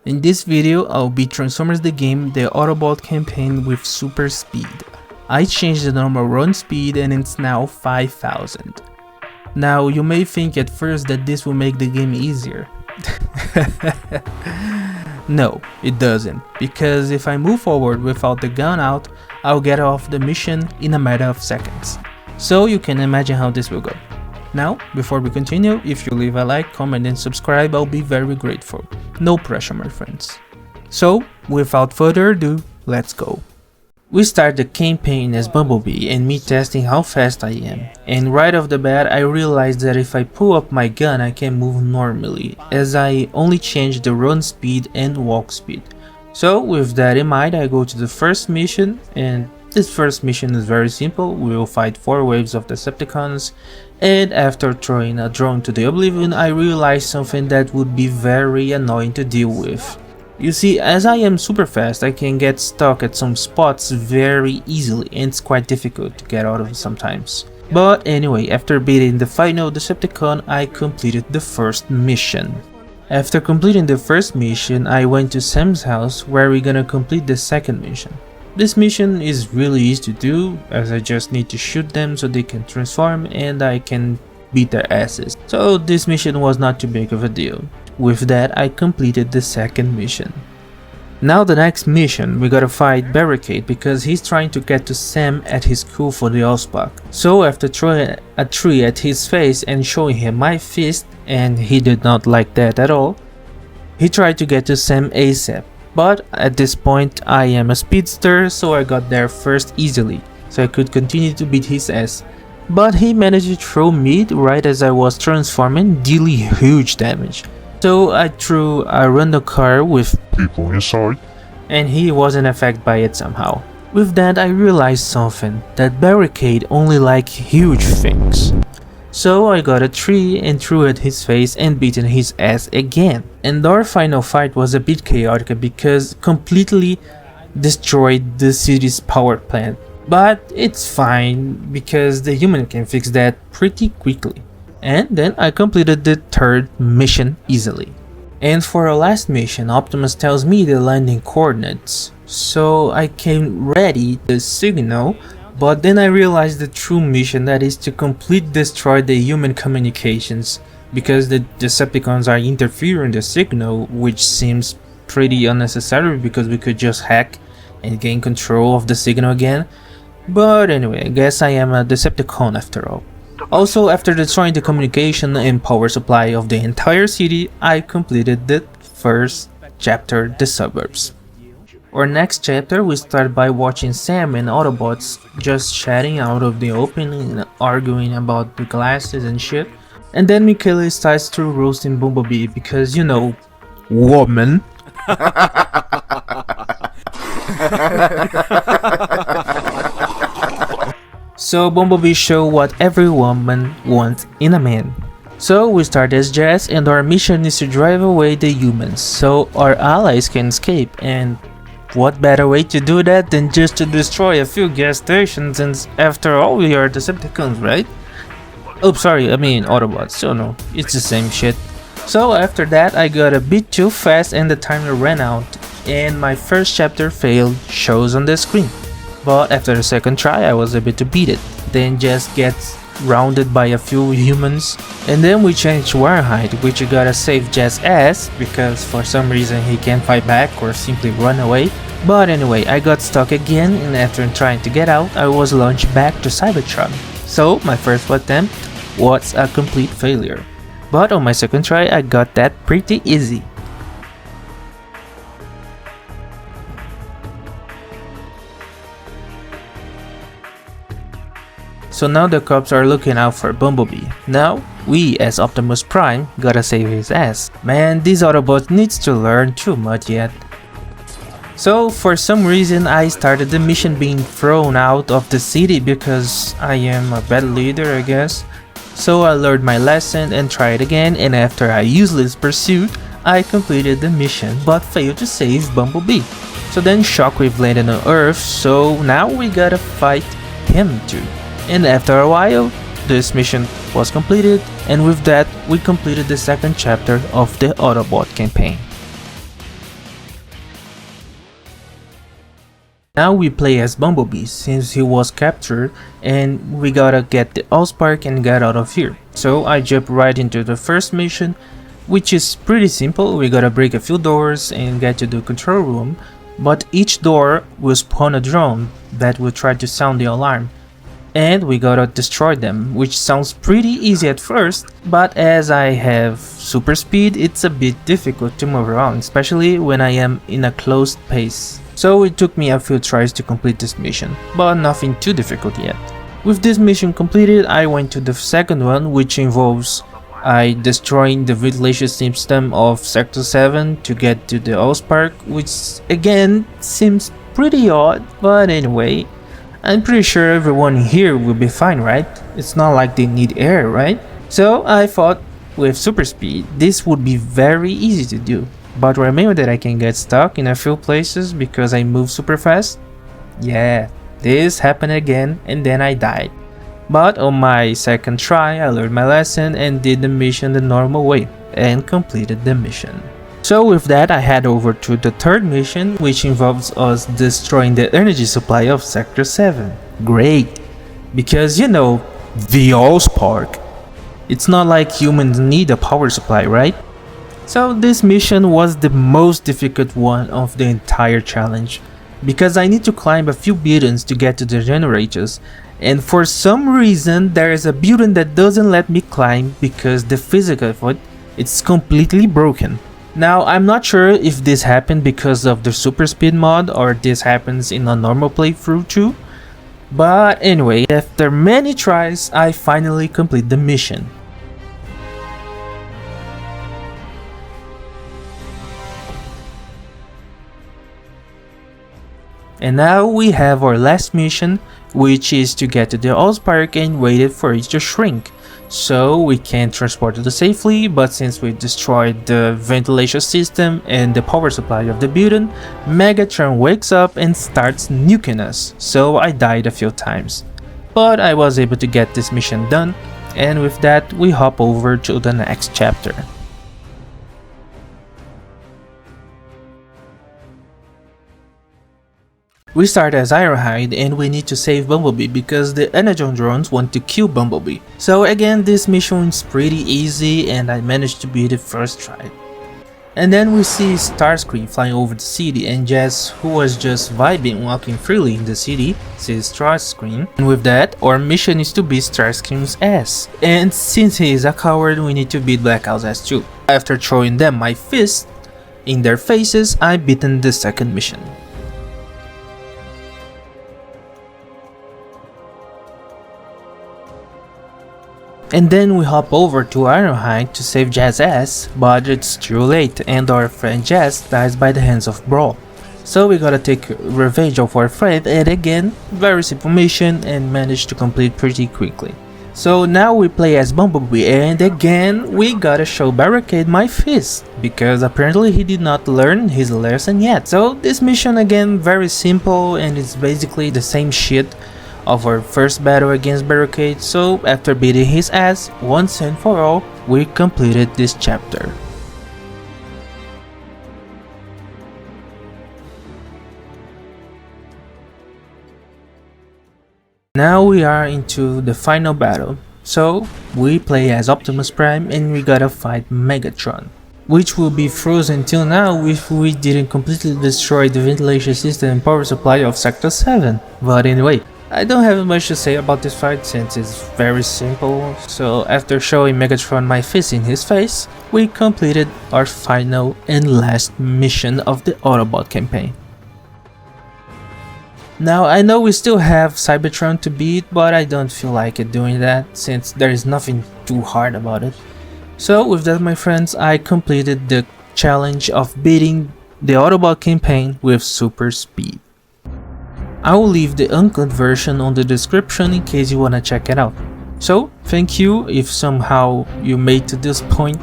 In this video, I'll be Transformers the Game, the Autobot campaign with super speed. I changed the normal run speed and it's now 5000. Now you may think at first that this will make the game easier. No, it doesn't, because if I move forward without the gun out, I'll get off the mission in a matter of seconds. So you can imagine how this will go. Now, before we continue, if you leave a like, comment and subscribe, I'll be very grateful. No pressure, my friends. So, without further ado, let's go. We start the campaign as Bumblebee and me testing how fast I am. And right off the bat I realized that if I pull up my gun I can move normally, as I only changed the run speed and walk speed. So with that in mind I go to the first mission, and this first mission is very simple. We will fight 4 waves of Decepticons, and after throwing a drone to the oblivion I realized something that would be very annoying to deal with. You see, as I am super fast, I can get stuck at some spots very easily and it's quite difficult to get out of sometimes. But anyway, after beating the final Decepticon, I completed the first mission. After completing the first mission, I went to Sam's house where we're gonna complete the second mission. This mission is really easy to do, as I just need to shoot them so they can transform and I can beat their asses. So this mission was not too big of a deal. With that, I completed the second mission. Now the next mission, we gotta fight Barricade because he's trying to get to Sam at his school for the Allspark. So after throwing a tree at his face and showing him my fist, and he did not like that at all, he tried to get to Sam ASAP. But at this point I am a speedster, so I got there first easily, so I could continue to beat his ass. But he managed to throw me right as I was transforming, dealing huge damage. So I threw a random car with people inside, and he wasn't affected by it somehow. With that I realized something, that Barricade only like huge things. So I got a tree and threw at his face and beaten his ass again. And our final fight was a bit chaotic because completely destroyed the city's power plant. But it's fine because the human can fix that pretty quickly. And then I completed the third mission easily. And for our last mission, Optimus tells me the landing coordinates. So I came ready the signal, but then I realized the true mission, that is to completely destroy the human communications, because the Decepticons are interfering the signal, which seems pretty unnecessary because we could just hack and gain control of the signal again. But anyway, I guess I am a Decepticon after all. Also, after destroying the communication and power supply of the entire city, I completed the first chapter, the suburbs. Our next chapter, we start by watching Sam and Autobots just chatting out of the opening and arguing about the glasses and shit. And then Michaela starts to roasting Bumblebee because, you know, woman. So Bumblebee show what every woman wants in a man. So we start as Jazz and our mission is to drive away the humans so our allies can escape, and what better way to do that than just to destroy a few gas stations, and after all we are Decepticons, right? Oh sorry, I mean Autobots, so no, it's the same shit. So after that I got a bit too fast and the timer ran out and my first chapter failed shows on the screen. But after the second try I was able to beat it. Then Jess gets rounded by a few humans, and then we change to Ironhide, which you gotta save Jess' ass because for some reason he can't fight back or simply run away. But anyway, I got stuck again, and after trying to get out I was launched back to Cybertron. So my first attempt was a complete failure. But on my second try I got that pretty easy. So now the cops are looking out for Bumblebee. Now, we as Optimus Prime gotta save his ass. Man, this Autobot needs to learn too much yet. So for some reason I started the mission being thrown out of the city because I am a bad leader, I guess. So I learned my lesson and tried again, and after a useless pursuit, I completed the mission but failed to save Bumblebee. So then Shockwave landed on Earth, so now we gotta fight him too. And after a while, this mission was completed, and with that we completed the second chapter of the Autobot campaign. Now we play as Bumblebee since he was captured and we gotta get the Allspark and get out of here. So I jump right into the first mission, which is pretty simple. We gotta break a few doors and get to the control room, but each door will spawn a drone that will try to sound the alarm. And we gotta destroy them, which sounds pretty easy at first, but as I have super speed, it's a bit difficult to move around, especially when I am in a closed pace. So it took me a few tries to complete this mission, but nothing too difficult yet. With this mission completed, I went to the second one, which involves destroying the ventilation system of Sector 7 to get to the Allspark, which again seems pretty odd, but anyway, I'm pretty sure everyone here will be fine, right? It's not like they need air, right? So I thought with super speed, this would be very easy to do. But remember that I can get stuck in a few places because I move super fast? Yeah, this happened again and then I died. But on my second try, I learned my lesson and did the mission the normal way and completed the mission. So with that, I head over to the third mission, which involves us destroying the energy supply of Sector 7. Great! Because you know, the Allspark. It's not like humans need a power supply, right? So this mission was the most difficult one of the entire challenge, because I need to climb a few buildings to get to the generators, and for some reason there is a building that doesn't let me climb because the physics of it is completely broken. Now I'm not sure if this happened because of the super speed mod or this happens in a normal playthrough too, but anyway, after many tries I finally complete the mission. And now we have our last mission, which is to get to the Allspark and wait for it to shrink, so we can transport it safely. But since we destroyed the ventilation system and the power supply of the building, Megatron wakes up and starts nuking us, so I died a few times. But I was able to get this mission done, and with that we hop over to the next chapter. We start as Ironhide and we need to save Bumblebee because the Energon drones want to kill Bumblebee. So again, this mission is pretty easy and I managed to beat it first try. And then we see Starscream flying over the city and Jazz, who was just vibing walking freely in the city, sees Starscream. And with that, our mission is to beat Starscream's ass. And since he is a coward, we need to beat Blackout's ass too. After throwing them my fist in their faces, I beaten the second mission. And then we hop over to Ironhide to save Jazz's ass, but it's too late and our friend Jazz dies by the hands of Brawl. So we gotta take revenge of our friend, and again, very simple mission and managed to complete pretty quickly. So now we play as Bumblebee and again we gotta show Barricade my fist, because apparently he did not learn his lesson yet. So this mission again very simple and it's basically the same shit of our first battle against Barricade, so after beating his ass once and for all, we completed this chapter. Now we are into the final battle, so we play as Optimus Prime and we gotta fight Megatron, which will be frozen till now if we didn't completely destroy the ventilation system and power supply of Sector 7. But anyway, I don't have much to say about this fight since it's very simple, so after showing Megatron my fist in his face, we completed our final and last mission of the Autobot campaign. Now I know we still have Cybertron to beat, but I don't feel like doing that since there is nothing too hard about it. So with that my friends, I completed the challenge of beating the Autobot campaign with super speed. I will leave the uncut version on the description in case you wanna check it out. So thank you if somehow you made to this point,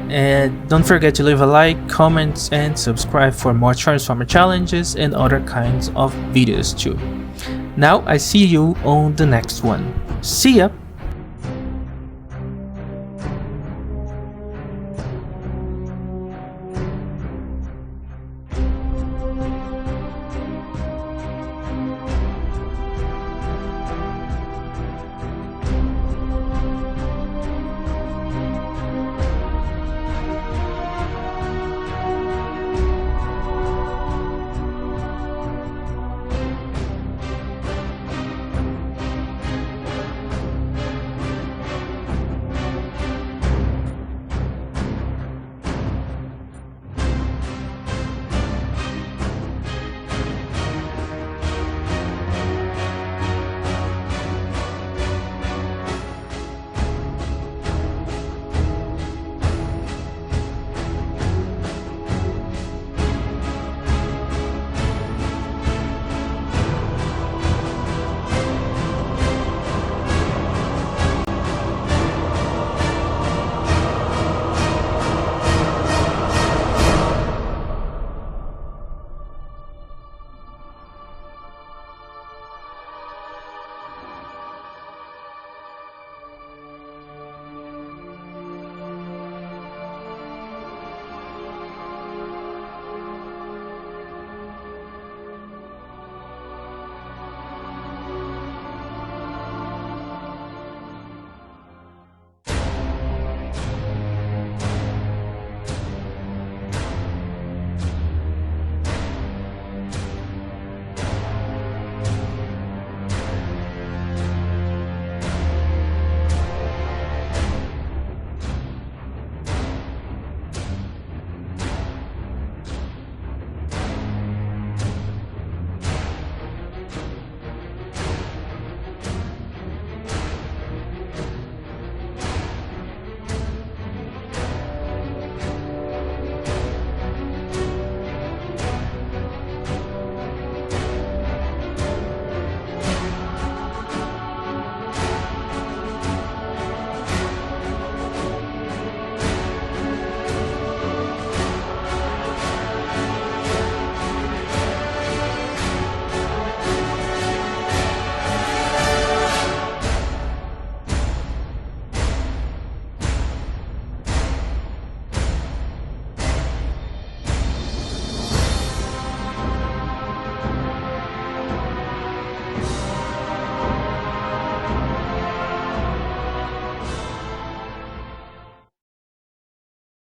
and don't forget to leave a like, comment and subscribe for more Transformer challenges and other kinds of videos too. Now I see you on the next one. See ya!